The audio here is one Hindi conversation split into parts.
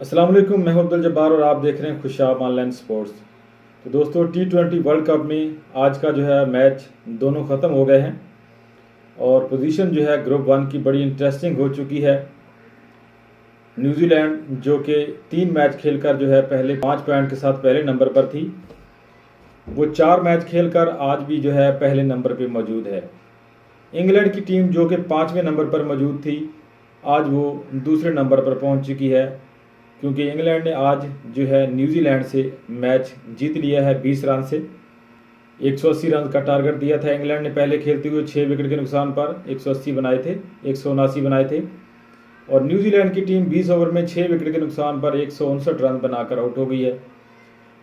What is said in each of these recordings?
अस्सलाम वालेकुम, मैं हूं अब्दुल जब्बार और आप देख रहे हैं खुशाब ऑनलाइन स्पोर्ट्स। तो दोस्तों, T20 वर्ल्ड कप में आज का जो है मैच दोनों ख़त्म हो गए हैं और पोजीशन जो है ग्रुप 1 की बड़ी इंटरेस्टिंग हो चुकी है। न्यूजीलैंड जो कि 3 मैच खेलकर जो है पहले 5 पॉइंट के साथ पहले नंबर पर थी, वो 4 मैच खेलकर आज भी जो है पहले नंबर पर मौजूद है। इंग्लैंड की टीम जो कि 5वें नंबर पर मौजूद थी, आज वो दूसरे नंबर पर पहुंच चुकी है, क्योंकि इंग्लैंड ने आज जो है न्यूजीलैंड से मैच जीत लिया है 20 रन से। 180 रन का टारगेट दिया था इंग्लैंड ने पहले खेलते हुए 6 विकेट के नुकसान पर 180 बनाए थे, 179 बनाए थे, और न्यूजीलैंड की टीम 20 ओवर में 6 विकेट के नुकसान पर 159 रन बनाकर आउट हो गई है।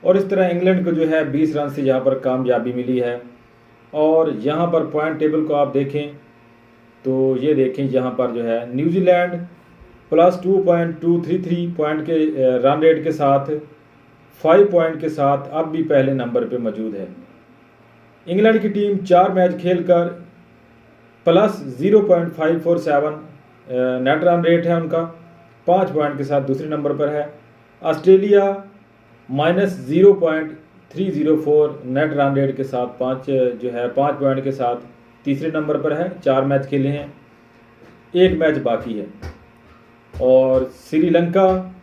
और इस तरह इंग्लैंड को जो है 20 रन से यहाँ पर कामयाबी मिली है। और यहाँ पर पॉइंट टेबल को आप देखें तो ये देखें, यहाँ पर जो है न्यूजीलैंड +2.233 पॉइंट के रन रेट के साथ 5 पॉइंट के साथ अब भी पहले नंबर पे मौजूद है। इंग्लैंड की टीम 4 मैच खेलकर +0.547 नेट रन रेट है उनका, 5 पॉइंट के साथ दूसरे नंबर पर है। ऑस्ट्रेलिया -0.304 नेट रन रेट के साथ 5 पॉइंट के साथ तीसरे नंबर पर है। 4 मैच खेले हैं, 1 मैच बाकी है। और श्रीलंका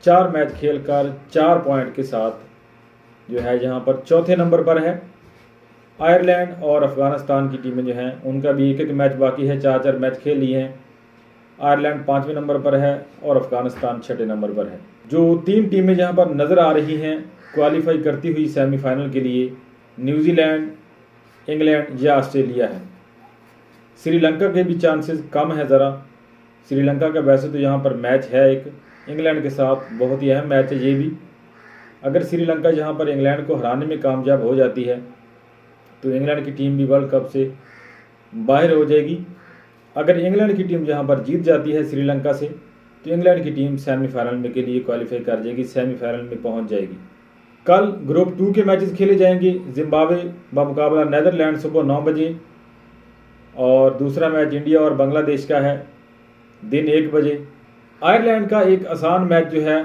4 मैच खेलकर 4 पॉइंट के साथ जो है यहाँ पर चौथे नंबर पर है। आयरलैंड और अफ़गानिस्तान की टीमें जो हैं उनका भी 1-1 मैच बाकी है, 4-4 मैच खेल लिए हैं। आयरलैंड 5वें नंबर पर है और अफ़गानिस्तान 6ठे नंबर पर है। जो 3 टीमें जहाँ पर नज़र आ रही हैं क्वालिफाई करती हुई सेमीफाइनल के लिए, न्यूजीलैंड, इंग्लैंड या ऑस्ट्रेलिया है। श्रीलंका के भी चांसेस कम है ज़रा। श्रीलंका का वैसे तो यहाँ पर मैच है एक इंग्लैंड के साथ, बहुत ही अहम मैच है ये भी। अगर श्रीलंका यहाँ पर इंग्लैंड को हराने में कामयाब हो जाती है तो इंग्लैंड की टीम भी वर्ल्ड कप से बाहर हो जाएगी। अगर इंग्लैंड की टीम यहाँ पर जीत जाती है श्रीलंका से तो इंग्लैंड की टीम सेमीफाइनल में के लिए क्वालिफाई कर जाएगी, सेमीफाइनल में पहुँच जाएगी। कल ग्रुप 2 के मैचेस खेले जाएंगे। जिम्बाब्वे बमुकाबला नीदरलैंड सुबह 9 बजे, और दूसरा मैच इंडिया और बांग्लादेश का है दिन 1 बजे। आयरलैंड का एक आसान मैच जो है,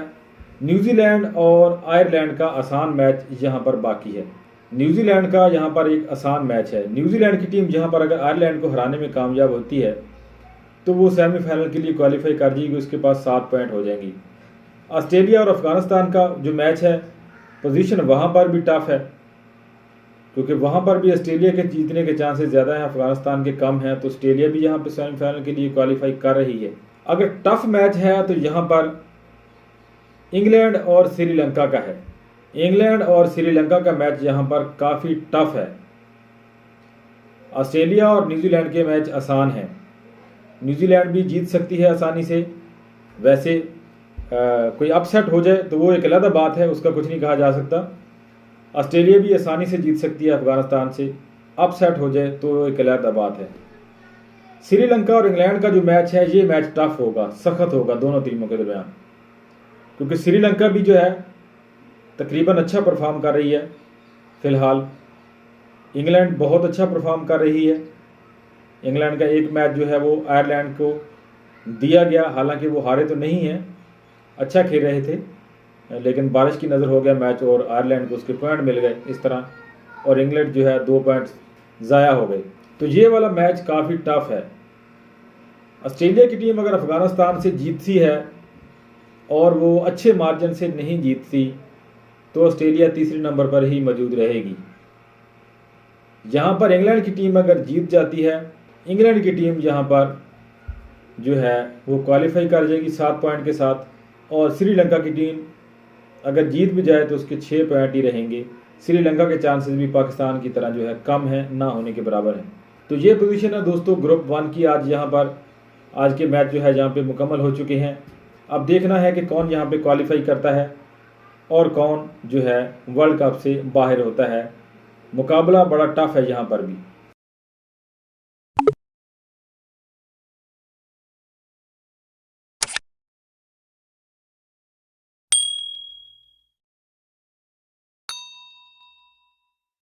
न्यूजीलैंड और आयरलैंड का आसान मैच यहाँ पर बाकी है। न्यूजीलैंड का यहाँ पर एक आसान मैच है। न्यूजीलैंड की टीम यहाँ पर अगर आयरलैंड को हराने में कामयाब होती है तो वो सेमीफाइनल के लिए क्वालिफाई कर जाएगी, उसके पास 7 पॉइंट हो जाएंगी। ऑस्ट्रेलिया और अफ़गानिस्तान का जो मैच है, पोजीशन वहाँ पर भी टफ है, क्योंकि वहाँ पर भी ऑस्ट्रेलिया के जीतने के चांसेस ज़्यादा हैं, अफगानिस्तान के कम हैं। तो ऑस्ट्रेलिया भी यहाँ पर सेमीफाइनल के लिए क्वालिफाई कर रही है। अगर टफ मैच है तो यहाँ पर इंग्लैंड और श्रीलंका का है। इंग्लैंड और श्रीलंका का मैच यहाँ पर काफ़ी टफ है। ऑस्ट्रेलिया और न्यूजीलैंड के मैच आसान हैं, न्यूजीलैंड भी जीत सकती है आसानी से। वैसे कोई अपसेट हो जाए तो वो एक अलग बात है, उसका कुछ नहीं कहा जा सकता। ऑस्ट्रेलिया भी आसानी से जीत सकती है अफगानिस्तान से, अपसेट हो जाए तो एक अलग बात है। श्रीलंका और इंग्लैंड का जो मैच है, ये मैच टफ होगा, सख्त होगा दोनों टीमों के दरमियान, क्योंकि श्रीलंका भी जो है तकरीबन अच्छा परफॉर्म कर रही है फ़िलहाल। इंग्लैंड बहुत अच्छा परफॉर्म कर रही है। इंग्लैंड का एक मैच जो है वो आयरलैंड को दिया गया, हालांकि वो हारे तो नहीं हैं, अच्छा खेल रहे थे, लेकिन बारिश की नज़र हो गया मैच और आयरलैंड को उसके पॉइंट मिल गए इस तरह, और इंग्लैंड जो है 2 पॉइंट्स ज़ाया हो गए। तो ये वाला मैच काफ़ी टफ है। ऑस्ट्रेलिया की टीम अगर अफ़गानिस्तान से जीतती है और वो अच्छे मार्जिन से नहीं जीतती तो ऑस्ट्रेलिया तीसरे नंबर पर ही मौजूद रहेगी। यहाँ पर इंग्लैंड की टीम अगर जीत जाती है, इंग्लैंड की टीम यहाँ पर जो है वो क्वालिफाई कर जाएगी 7 पॉइंट के साथ, और श्रीलंका की टीम अगर जीत भी जाए तो उसके 6 पॉइंट ही रहेंगे। श्रीलंका के चांसेस भी पाकिस्तान की तरह जो है कम है, ना होने के बराबर है। तो ये पोजीशन है दोस्तों ग्रुप 1 की। आज यहाँ पर आज के मैच जो है यहाँ पे मुकम्मल हो चुके हैं। अब देखना है कि कौन यहाँ पे क्वालिफाई करता है और कौन जो है वर्ल्ड कप से बाहर होता है। मुकाबला बड़ा टफ है यहाँ पर भी।